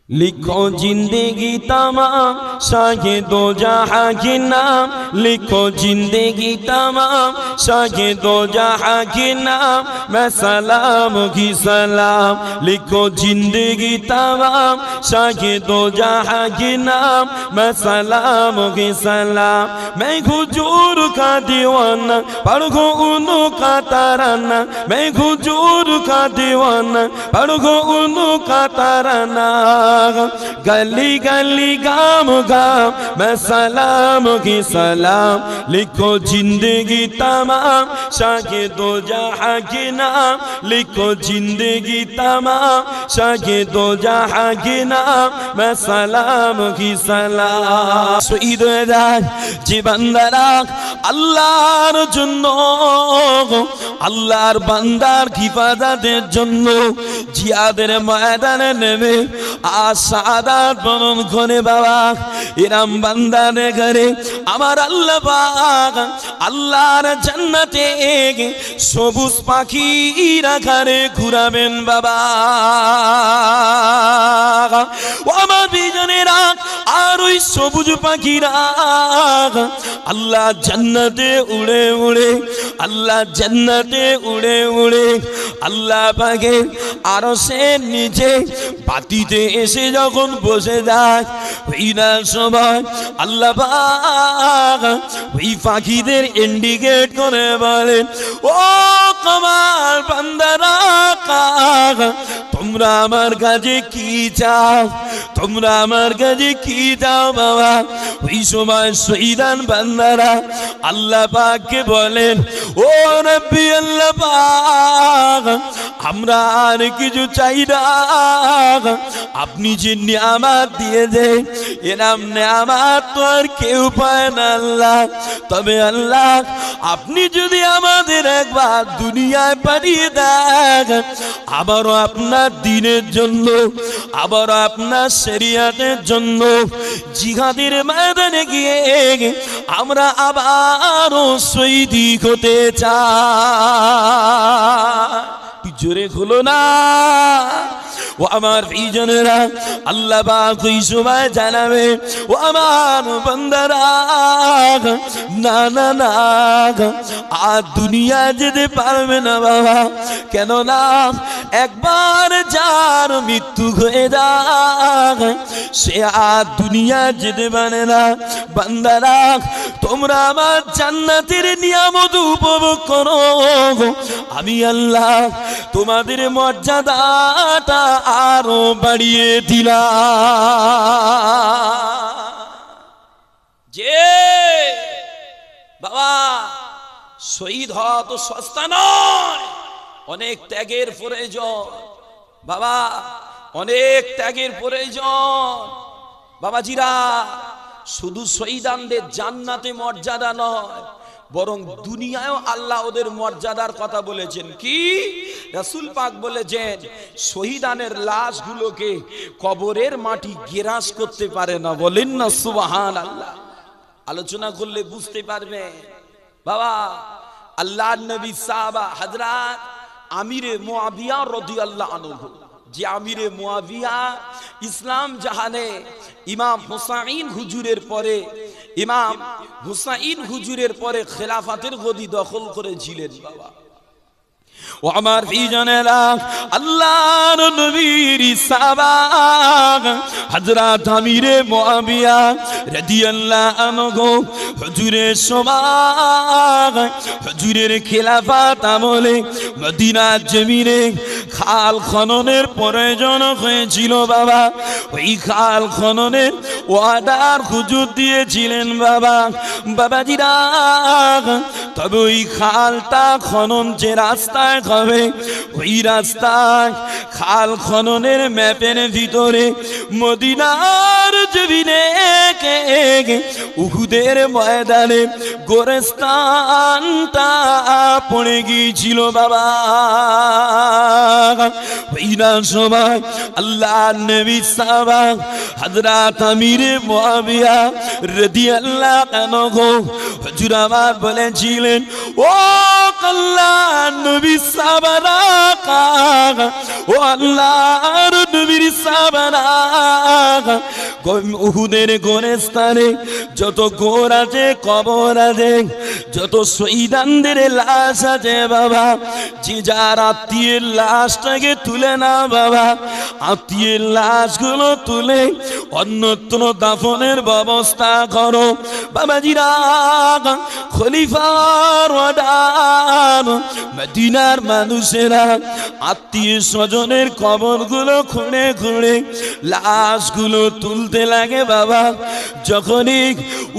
लिखो जिंदगी तमाम शाहे दो जहां के नाम, लिखो जिंदगी तमाम शाहे दो जहां के नाम, मैं सलाम की सलाम। लिखो जिंदगी तमाम शाहे दो जहां के नाम, मैं सलाम की सलाम। मैं हुजूर का दीवाना पढ़ो उनु का तराना, मैं हुजूर का दीवाना पढ़ो उनु का तराना। गली गली गाम गाम मैं सलाम की सलाम। लिखो जिंदगी तमाम शागे दो जहां के नाम, लिखो जिंदगी तमाम शागे दो जहां के नाम, मैं सलाम की सलाम। শহীদ হয়ে যায় যে বান্দারা আল্লাহর জন্য, আল্লাহর বান্দার হিফাজতের জন্য জিহাদের ময়দানে নেমে শাহাদাত বরণ করে বাবা, এরম বান্দাদের ঘরে আমার আল্লাহ পাক আল্লাহর জান্নাতে সবুজ পাখিরা ঘরে ঘুরাবেন বাবা। ও আমার বিজনেরা, আর ওই সবুজ পাখিরা আল্লাহ জান্নাতে উড়ে উড়ে, আল্লাহ জান্নাতে উড়ে উড়ে আল্লাহ পাকের আরশের নিচে বাতিতে এসে যখন বসে যায়, ওই না সময় আল্লাহ পাক ওই পাখিদের ইন্ডিকেট করে বলেন, ও কমাল বান্দারা, তোমরা আমার কাছে কি চাও, তোমরা আমার কাছে কি চাও বাবা। ওই সময় শহীদান বান্দারা আল্লাহ পাককে বলেন, ও রব্বি আল্লাহ পাক, আমরা আর কিছু চাই না, আপনি যে নিয়ামত দিয়েছেন এরম নিয়ামত তো আর কেউ পায় না আল্লাহ। তবে আল্লাহ আপনি যদি আমাদের একবার দুনিয়ায় পাঠিয়ে দেন, আবারও আপনার দ্বীনের জন্য, আবারও আপনার শরিয়াতের জন্য জিহাদের ময়দানে গিয়ে আমরা আবারও শহীদ হতে চাই। জোরে হলো না? ও আমার প্রিয়জনেরা, আল্লাহ পাক ওই সময় জানাবে, ও আমার বান্দারা, না না না, আর দুনিয়া যেতে পারবে না বাবা। কেন না, একবার যার মৃত্যু হয়ে যায় সে আর দুনিয়া যেতে পারে না। বান্দারা, তোমরা আমার জান্নাতের নিয়ামত উপভোগ করো, আমি আল্লাহ তোমাদের মর্যাদাটা আরো বাড়িয়ে দিলাম। যে বাবা শহীদ হওয়া তো সস্তা নয়, অনেক ত্যাগের প্রয়োজন বাবা, অনেক ত্যাগের প্রয়োজন বাবাজিরা। শুধু শহীদানদের জান্নাতে মর্যাদা নয়, বরং দুনিয়ায়ও আল্লাহ ওদের মর্যাদার কথা বলেছেন। কি রাসূল পাক বলেছেন, শহীদানের লাশগুলোকে কবরের মাটি গ্রাস করতে পারে না। বলেন না সুবহানাল্লাহ। আলোচনা করলে বুঝতে পারবে বাবা। আল্লাহর নবী সাহাবা হযরত আমিরে মুআবিয়া রাদিয়াল্লাহু আনহু, যে আমিরে মুআবিয়া ইসলাম জাহানে ইমাম হুসাইন হুজুরের পরে, ইমাম হুসাইন হুজুরের পরে খেলাফতের গদি দখল করেছিলেন বাবা। ও আমার প্রিয়জনেরা, আল্লাহর নবীর সাহাবা হযরত আমিরে মুআবিয়া রাদিয়াল্লাহু আনহু হুজুরের সময়, হুজুরের খেলাফত আমলে মদিনার জমিনে খাল খননের প্রয়োজন হয়েছিল বাবা। ওই খাল খননের ওয়াদার হুজুর দিয়েছিলেন বাবা। বাবাজিরা, তবে ওই খালটা খনন যে রাস্তায় হবে, ওই রাস্তায় খাল খননের ম্যাপের ভিতরে মদিনার জমিনে উহুদের ময়দানে গোরস্তানটা পড়ে গিয়েছিল বাবা। ওই না সময় আল্লাহর নবী সাহাবা হযরত আমিরে মুআবিয়া রাদিয়াল্লাহু আনহু হুজুর আমার বলেছিলেন, ও আল্লাহর নবী সাহাবারা, ও আল্লাহর নবীর সাহাবারা, উহুদের গোরস্থানে যত গোর আছে, কবর আছে, যত শহীদানদের লাশ আছে বাবা, যে যার আত্মীয়ের লাশটাকে তুলে না বাবা, আত্মীয়ের লাশগুলো তুলে অন্যত্র দাফনের ব্যবস্থা করো বাবাজিরা। খলিফার অর্ডার, মদিনার মানুষেরা আত্মীয় স্বজনের কবরগুলো খুঁড়ে খুঁড়ে লাশগুলো তুলতে লাগে বাবা। যখনই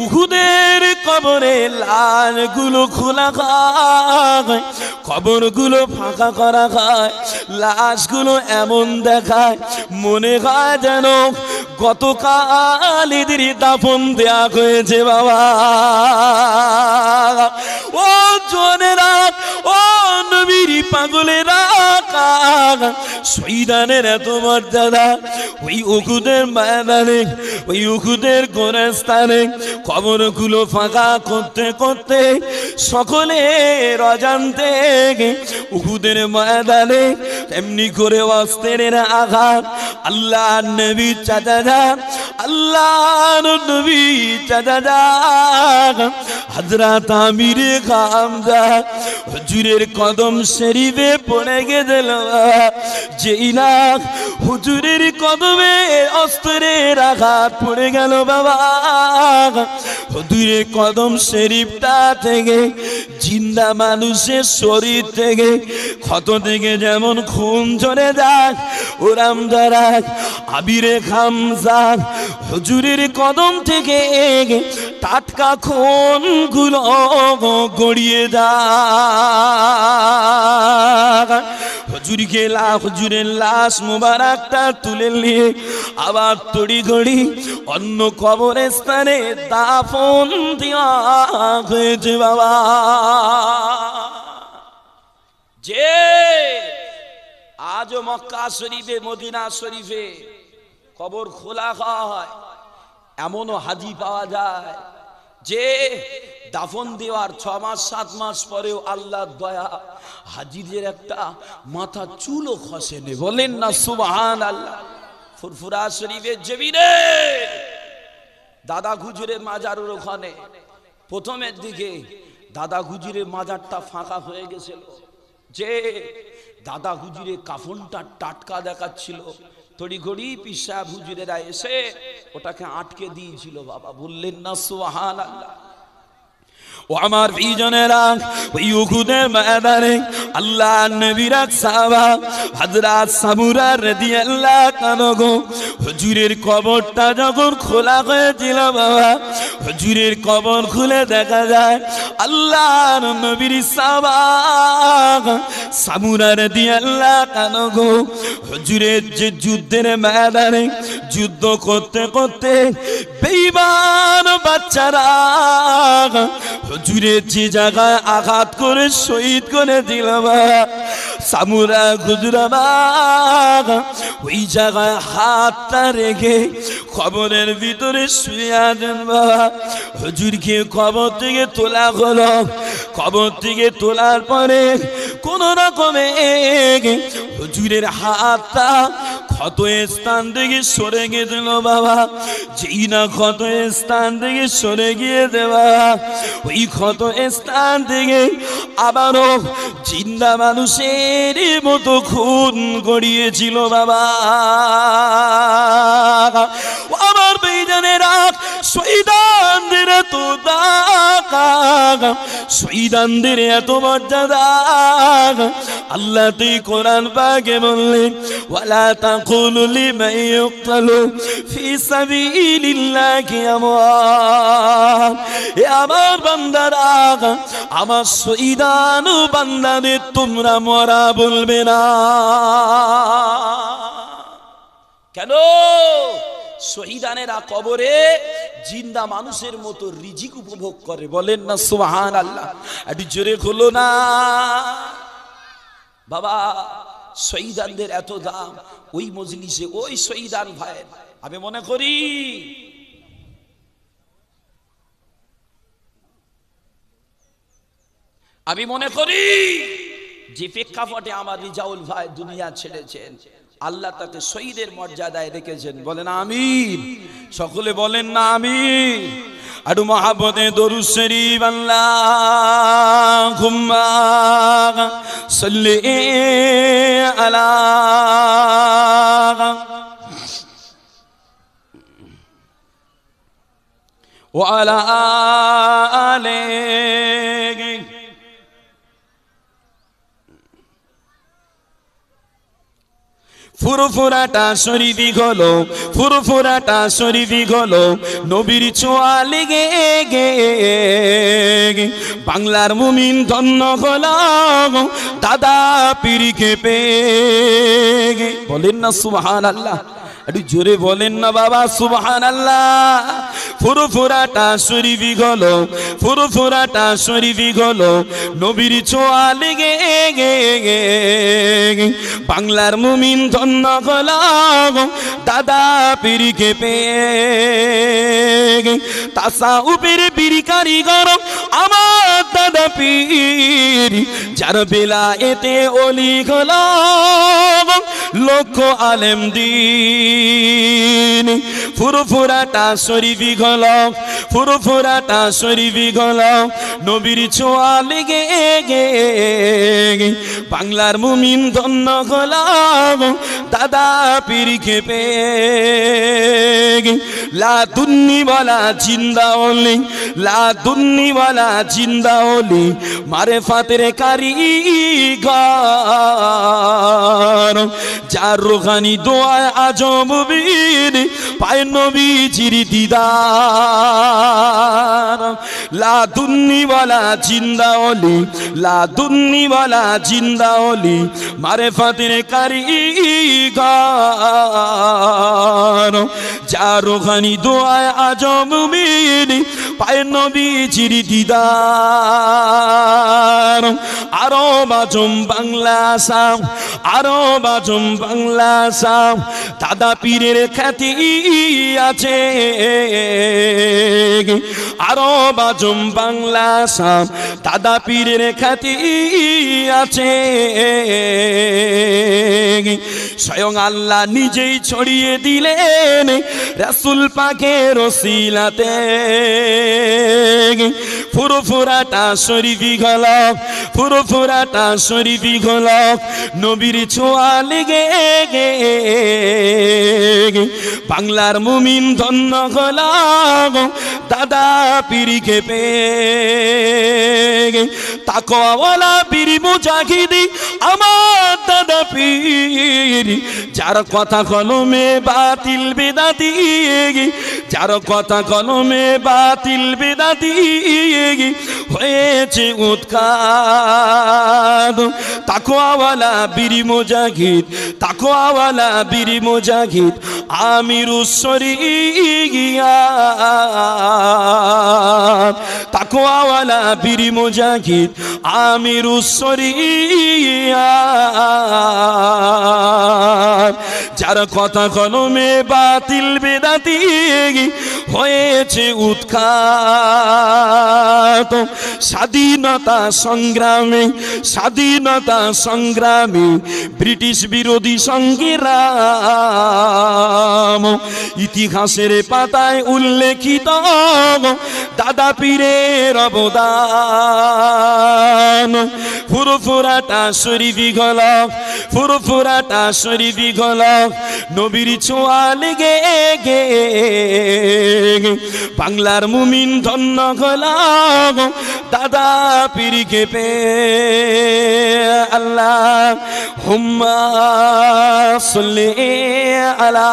উহুদের কবরে লাশগুলো খোলা খায়, কবরগুলো ফাঁকা করা খায়, লাশগুলো এমন দেখায় মনে হয় যেন গতকাল এদের দাফন দেয়া হয়েছে বাবা। ও জনেরা, ও নবীর পাগলেরা, শহীদানের এত মর্যাদা, ওই উহুদের ময়দানে, ওই উহুদের গোরস্থানে কবরগুলো ফাঁকা করতে করতে সকলের অজান্তে উহুদের ময়দানে এমনি করে অস্ত্রের আঘাত, আল্লাহ নবী চাচা, আল্লাহ নবী চাচা হযরত আমির হামজা হুজুরের কদম শরীফে পড়ে গেল। যেই না হুজুরের কদমে অস্ত্রের আঘাত পড়ে গেল বাবা, হুজুরের কদম শরীফটা থেকে জিন্দা মানুষের শরীর থেকে ক্ষত থেকে যেমন খুন ঝরে যায়, ওরাম দ্বারা আবিরে হামজা হুজুরের কদম থেকে টাটকা খুনগুলো গড়িয়ে যায়। হুজুরের লাশ মুবারকটা তুলে নিয়ে আবার তড়ি ঘড়ি অন্য কবরস্থানে দাফন দেওয়া হয়েছে বাবা। যে আজও মক্কা শরীফে, মদিনা শরীফে কবর খোলা হয়, এমনও হাজি পাওয়া যায় যে দাফন দেওয়ার 6 মাস 7 মাস পরেও আল্লাহর দয়া হাজিদের একটা মাথা চুলও খসেনি। বলেন না সুবহানাল্লাহ। ফুরফুরা শরীফের জমিনে দাদা হুজুরের মাজারের ওখানে প্রথমের দিকে দাদা হুজুরের মাজারটা ফাঁকা হয়ে গেছিল, যে দাদা হুজুরের কাফনটা টাটকা দেখাচ্ছিল, তড়িঘড়ি পীর সাহেব হুজুরেরা এসে ওটাকে আটকে দিয়েছিল বাবা। বললেন না সুবহানাল্লাহ। ও আমার প্রিয়জনেরা, ওই উহুদের ময়দানে আল্লাহ নবীর সাহাবা হযরত সামুরা রাদিয়াল্লাহু আনহু হুজুরের কবরটা যখন খোলা হয়েছিল বাবা, হুজুরের কবর খুলে দেখা যায় আল্লাহর নবীর সাহাবা সামুরা রাদিয়াল্লাহু আনহু হুজুরের যে যুদ্ধের ময়দানে যুদ্ধ করতে করতে বেঈমান বাচ্চারা হুজুরের যে জায়গায় আঘাত করে শহীদ করে দিল সামুরা হুজুরা, ওই জায়গায় হাতটা রেখে কবরের ভিতরে শুয়ে আছেন বাবা। হুজুরকে কবর থেকে তোলা হলো, কবর থেকে তোলার পরে কোন রকমে হুজুরের হাতটা ক্ষত স্থান থেকে সরে গেছিল বাবা। যেই না ক্ষত স্থান থেকে সরে গিয়ে দেবা, ওই ক্ষত স্থান থেকে আবারও জিন্দা মানুষের মতো খুন গড়িয়েছিল বাবা। আমার বেঈমানেরা শহীদানদের এত দাগ, শহীদানদের এত মর্যাদা, আল্লাহ তুই কোরআন পাকে বললেন ওয়ালা তাকুলু লিমান ইউকতালু ফি সাবিলিল্লাহি আমওয়াত। এ আমার বান্দারা, আমার শহীদান বান্দাদের তোমরা মরা বলবে না। কেন? শহীদানেরা কবরে জিন্দা মানুষের মতো রিজিক উপভোগ করে। বলেন না সুবহানাল্লাহ। একটু জোরে হলো না বাবা। শহীদানদের এত দাম, ওই মজলিসে ওই শহীদান ভাই আমি মনে করি যে প্রেক্ষাপটে আমার রিজাউল ভাই দুনিয়া ছেড়েছেন, আল্লাহ তাকে শহীদের মর্যাদায় রেখেছেন। বলেন আমিন, সকলে বলেন না আমিন। আরো মহাব্বতে দরুদ শরীফ আল্লাহুম্মা সাল্লি আলা ওয়া আলা আলিহি। ফুরফুরাটা শরীফি হলো, ফুরফুরাটা শরীফি হলো নবীর ছোঁয়া লেগে গে। বাংলার মুমিন ধন্য হলো দাদা পীরকে পেয়ে। বলেন না সুবহানাল্লাহ, একটু জোরে বলেন না বাবা সুবহানাল্লাহ। ফুরফুরাটা শরীফি হলো, ফুরফুরাটা শরীফি হলো নবীর ছোঁয়া লেগে গে। বাংলার মুমিন ধন্য হলো দাদা পীরকে পেয়ে। তাসাউফের পীর কারিগর আমার দাদা পীর, যার বেলায়েতে ওলি হলো লক্ষ আলেম দিন। ফুরফুরাটা শরীফি হলো, ফুরফুরাটা শরীফি হলো নবীর ছোঁয়া লেগে গে। বাংলার মুমিন ধন্য হলো দাদা পীরকে পেয়ে। লা দুন্নি ওয়ালা জিন্দা ওলি, লা দুন্নি ওয়ালা জিন্দা ওলি মারেফাতের কারিগর, যার রুহানি দোয়ায় আজম বীর পায় নবীজির দিদার। লা দুন্নি ওয়ালা জিন্দা ওলি, লা দুন্নি ওয়ালা জিন্দা ওলি মারেফাতের কারিগর, যার রুহানি দোয়ায় আজম বীর পায় নবীজির দিদার। আরব আজম বাংলা সাম, আরব আজম বাংলা সাম দাদা পীরের খ্যাতি আছে। আরব আজম বাংলা সাম দাদা পীরের খ্যাতি আছে। স্বয়ং আল্লাহ নিজেই ছড়িয়ে দিলেন রাসূল পাকের ওসিলাতে। ফুরফুরাটা শরীফি হলো, ফুরফুরাটা শরীফি হলো নবীর ছোঁয়া লেগে গে। বাংলার মুমিন ধন্য হলো দাদা পীরকে পেয়ে। তাকওয়াওয়ালা পীর মুজাহিদি আমার দাদা পীর, যার কথা কলমে বাতিল বেদাতি, যার কথা কলমে বাতিল বেদাতি হয়েছে উৎখাত। তাকওয়াওয়ালা বীর মুজাহিদ, তাকওয়াওয়ালা বীর মুজাহিদ আমিরুস শরিয়াত। তাকওয়াওয়ালা বীর মুজাহিদ আমিরুস শরিয়াত, যার কথা কলমে বাতিল বেদাতি হয়েছে উৎখাত। স্বাধীনতা সংগ্রামে, স্বাধীনতা সংগ্রামে ব্রিটিশ বিরোধী সংগ্রাম ইতিহাসের পাতায় উল্লেখিত দাদা পীরের অবদান। ফুরফুরাটা শরীফি হলো, ফুরফুরাটা শরীফি হলো নবীর ছোঁয়া লেগে গে। বাংলার মুমিন ধন্য হলো দাদা পীরকে পেয়ে। আল্লাহুম্মা সাল্লি আলা।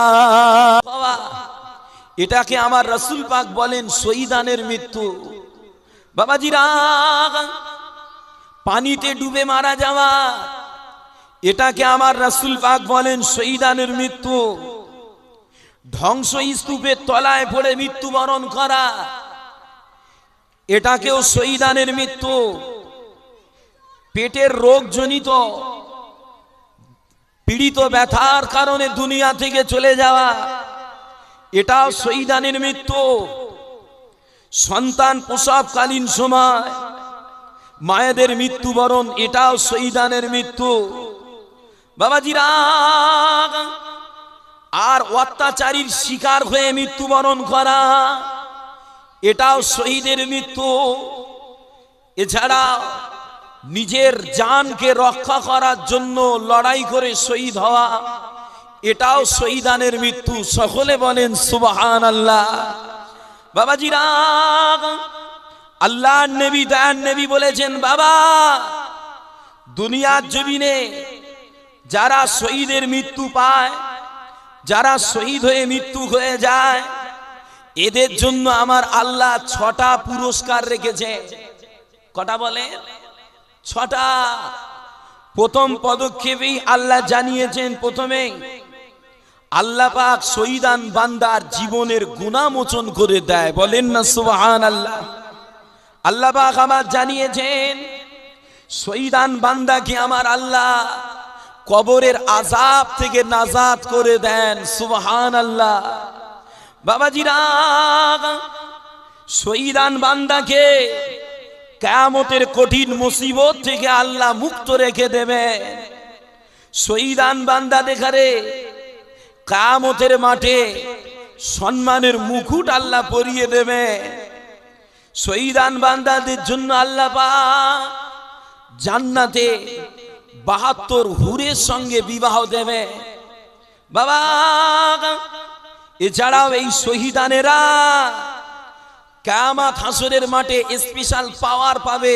এটাকে আমার রাসূল পাক বলেন শহীদানের মৃত্যু। বাবাজিরা, পানিতে ডুবে মারা যাওয়া, এটাকে আমার রাসূল পাক বলেন শহীদানের মৃত্যু। ধ্বংস স্তূপের তলায় পড়ে মৃত্যুবরণ করা, এটাকেও শহীদানের মৃত্যু। পেটের রোগজনিত পীড়িত ব্যথার কারণে দুনিয়া থেকে চলে যাওয়া, এটাও শহীদানের মৃত্যু। সন্তান প্রসবকালীন সময় মায়েদের মৃত্যুবরণ, এটাও শহীদানের মৃত্যু। বাবাজিরা, আর অত্যাচারীর শিকার হয়ে মৃত্যুবরণ করা, এটাও শহীদের মৃত্যু। এছাড়া নিজের জানকে রক্ষা করার জন্য লড়াই করে শহীদ হওয়া, এটাও শহীদানের মৃত্যু। সকলে বলেন সুবহানাল্লাহ। বাবাজিরা, আল্লাহর নবী দয়ার নবী বলেছেন, বাবা দুনিয়ার জমিনে যারা শহীদের মৃত্যু পায়, যারা শহীদ হয়ে মৃত্যু হয়ে যায়, এদের জন্য আমার আল্লাহ 6টা পুরস্কার রেখেছে। কটা বলে? 6টা। প্রথম পদক্ষেপেই আল্লাহ জানিয়েছেন, প্রথমে আল্লাহ পাক শহীদান বান্দার জীবনের গুনাহ মোচন করে দেয়। বলেন না সুবহানাল্লাহ। আল্লাহ পাক আমার জানিয়েছেন, শহীদান বান্দাকে আমার আল্লাহ কবরের আযাব থেকে নাজাত করে দেন। সুবহানাল্লাহ। বাবাজিরা, শহীদান বান্দাকে কিয়ামতের কঠিন মুসিবত থেকে আল্লাহ মুক্ত রেখে দেবে। শহীদান বান্দা দেখারে কিয়ামতের মাঠে সম্মানের মুকুট আল্লাহ পরিয়ে দেবে। শহীদান বান্দাদের জন্য আল্লাহ পাক জান্নাতে 72 হুরের সঙ্গে বিবাহ দেবে। বাবা, এছাড়াও এই শহীদানেরা কিয়ামত হাসরের মাঠে স্পেশাল পাওয়ার পাবে।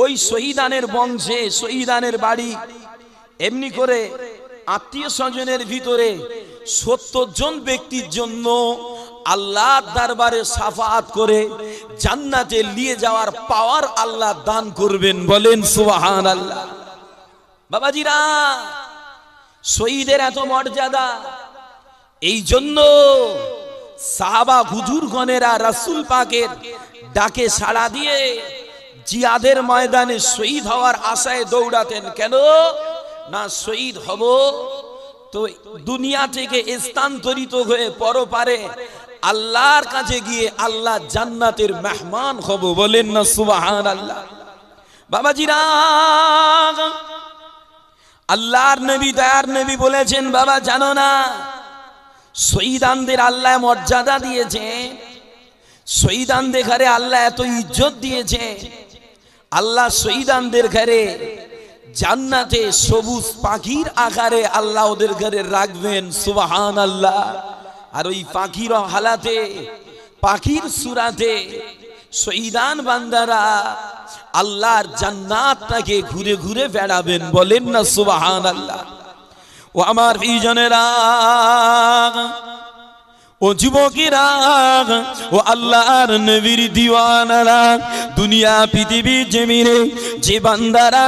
ওই শহীদানের বংশে, শহীদানের বাড়ি, এমনি করে আত্মীয় স্বজনের ভিতরে 70 জন ব্যক্তির জন্য আল্লাহর দরবারে শাফাআত করে জান্নাতে নিয়ে যাওয়ার পাওয়ার আল্লাহ দান করবেন। বলেন সুবহানাল্লাহ। বাবাজিরা, শহীদের এত মর্যাদা, এই জন্য সাহাবা হুজুরগণেরা রাসূল পাকের ডাকে সাড়া দিয়ে জিহাদের ময়দানে শহীদ হওয়ার আশায় দৌড়াতেন। কেন না? শহীদ হব তো দুনিয়া থেকে স্থানান্তরিত হয়ে পরপারে আল্লাহর কাছে গিয়ে আল্লাহ জান্নাতের মেহমান হব। বলেন না সুবহানাল্লাহ। বাবাজিরা, আল্লাহর নবী দয়ার নবী বলেছেন, বাবা জানো না শহীদানদের আল্লাহ মর্যাদা দিয়েছে, শহীদানদের ঘরে আল্লাহ এত ইজ্জত দিয়েছে। আল্লাহ শহীদানদের ঘরে জান্নাতে সবুজ পাখির আকারে আল্লাহ ওদের ঘরে রাখবেন। সুবহানাল্লাহ। আর ওই পাখির হালাতে, পাখির সুরাতে শহীদান বান্দারা আল্লাহর জান্নাতটাকে ঘুরে ঘুরে বেড়াবেন। বলেন না সুবহানাল্লাহ। ও আমার প্রিয়জনেরা, ও যুবকেরা, ও আল্লাহর নবীর দিওয়ানারা, দুনিয়া পৃথিবীর জমিনে যে বান্দারা